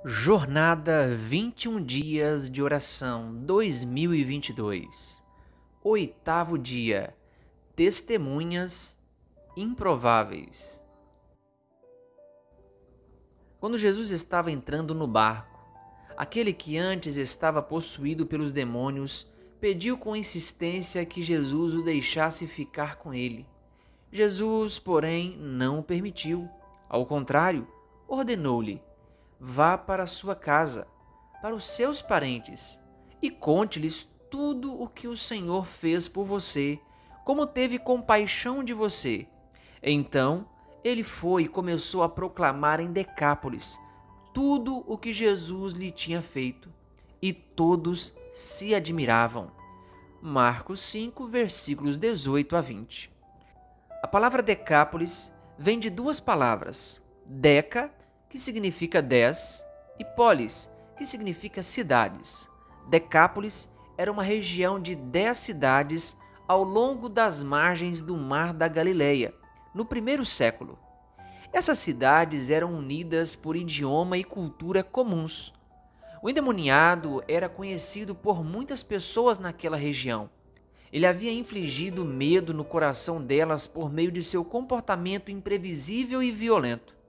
Jornada 21 dias de oração 2022. Oitavo dia. Testemunhas improváveis. Quando Jesus estava entrando no barco, aquele que antes estava possuído pelos demônios pediu com insistência que Jesus o deixasse ficar com ele. Jesus, porém, não o permitiu. Ao contrário, ordenou-lhe: vá para sua casa, para os seus parentes, e conte-lhes tudo o que o Senhor fez por você, como teve compaixão de você. Então ele foi e começou a proclamar em Decápolis tudo o que Jesus lhe tinha feito, e todos se admiravam. Marcos 5, versículos 18 a 20. A palavra Decápolis vem de duas palavras: deca, que significa 10, e polis, que significa cidades. Decápolis era uma região de 10 cidades ao longo das margens do Mar da Galileia, no primeiro século. Essas cidades eram unidas por idioma e cultura comuns. O endemoniado era conhecido por muitas pessoas naquela região. Ele havia infligido medo no coração delas por meio de seu comportamento imprevisível e violento.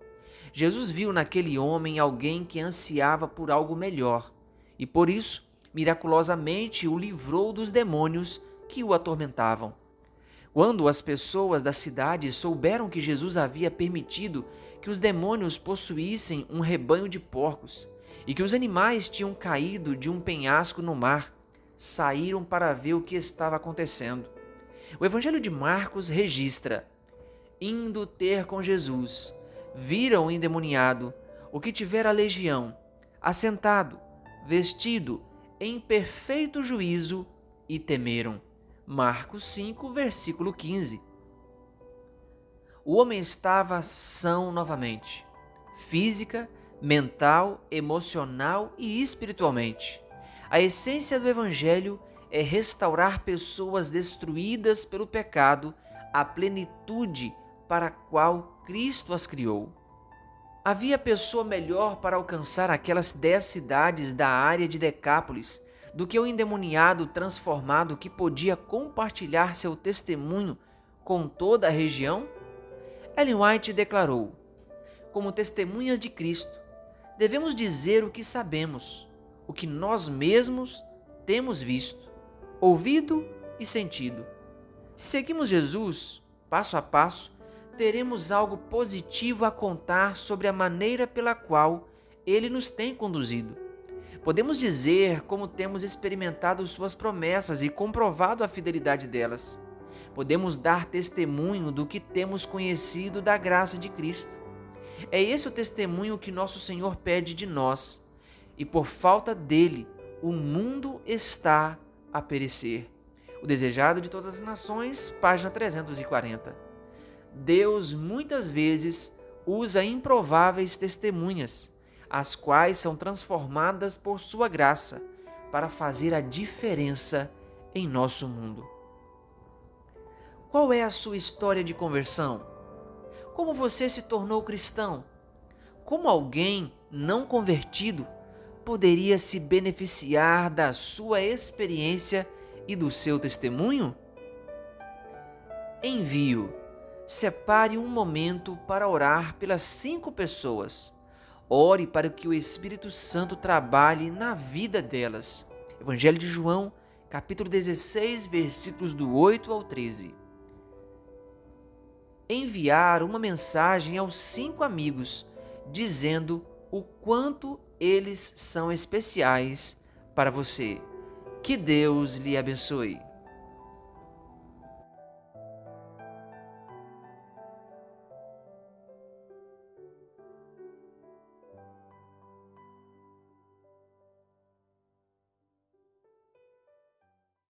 Jesus viu naquele homem alguém que ansiava por algo melhor e, por isso, miraculosamente o livrou dos demônios que o atormentavam. Quando as pessoas da cidade souberam que Jesus havia permitido que os demônios possuíssem um rebanho de porcos e que os animais tinham caído de um penhasco no mar, saíram para ver o que estava acontecendo. O Evangelho de Marcos registra: indo ter com Jesus, viram o endemoniado, o que tivera a legião, assentado, vestido, em perfeito juízo, e temeram. Marcos 5, versículo 15. O homem estava são novamente, física, mental, emocional e espiritualmente. A essência do Evangelho é restaurar pessoas destruídas pelo pecado à plenitude para a qual Cristo as criou. Havia pessoa melhor para alcançar aquelas 10 cidades da área de Decápolis do que o endemoniado transformado que podia compartilhar seu testemunho com toda a região? Ellen White declarou: como testemunhas de Cristo, devemos dizer o que sabemos, o que nós mesmos temos visto, ouvido e sentido. Se seguimos Jesus, passo a passo, teremos algo positivo a contar sobre a maneira pela qual Ele nos tem conduzido. Podemos dizer como temos experimentado suas promessas e comprovado a fidelidade delas. Podemos dar testemunho do que temos conhecido da graça de Cristo. É esse o testemunho que nosso Senhor pede de nós, e por falta dele, o mundo está a perecer. O Desejado de Todas as Nações, página 340. Deus muitas vezes usa improváveis testemunhas, as quais são transformadas por sua graça para fazer a diferença em nosso mundo. Qual é a sua história de conversão? Como você se tornou cristão? Como alguém não convertido poderia se beneficiar da sua experiência e do seu testemunho? Envio. Separe um momento para orar pelas 5 pessoas. Ore para que o Espírito Santo trabalhe na vida delas. Evangelho de João, capítulo 16, versículos do 8 ao 13. Enviar uma mensagem aos 5 amigos, dizendo o quanto eles são especiais para você. Que Deus lhe abençoe.